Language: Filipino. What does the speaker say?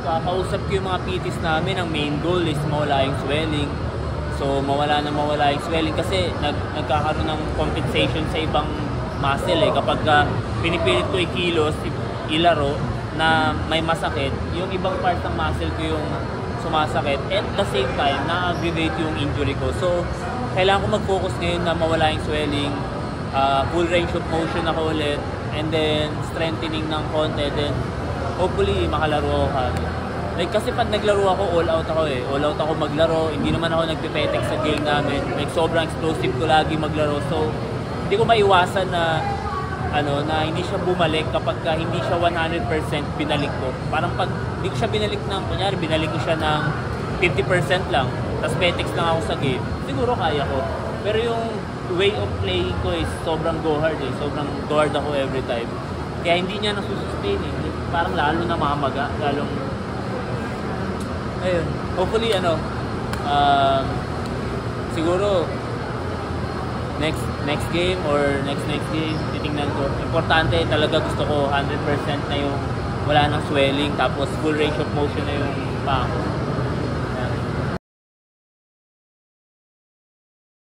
kakausap ko yung mga PTs namin, ang main goal is mawala yung swelling. So mawala yung swelling kasi nagkakaroon ng compensation sa ibang muscle kapag pinipilit ko i-kilos, ilaro na may masakit, yung ibang part ng muscle ko yung sumasakit, at the same time na-aggravate yung injury ko. So kailangan ko mag-focus ngayon na mawala yung swelling, full range of motion ako ulit, and then strengthening ng konti, then hopefully makalaro ako. Like, kasi pag naglaro ako, all out ako all out ako maglaro, hindi naman ako nagpipetek sa game namin, like sobrang explosive ko lagi maglaro, so hindi ko maiwasan na na hindi siya bumalik kapag hindi siya 100% binalik ko. Parang pag hindi ko siya binalik ng, kunyari binalik ko siya ng 50% lang, tapos petex lang ako sa game, siguro kaya ko. Pero yung way of playing ko is sobrang go hard sobrang go hard ako every time. Kaya hindi niya nasusustain parang lalo na mamaga, lalong ayun. Hopefully siguro next game or next game titingnan ko. Importante talaga, gusto ko 100% na yung wala nang swelling, tapos full range of motion na yung paa ko.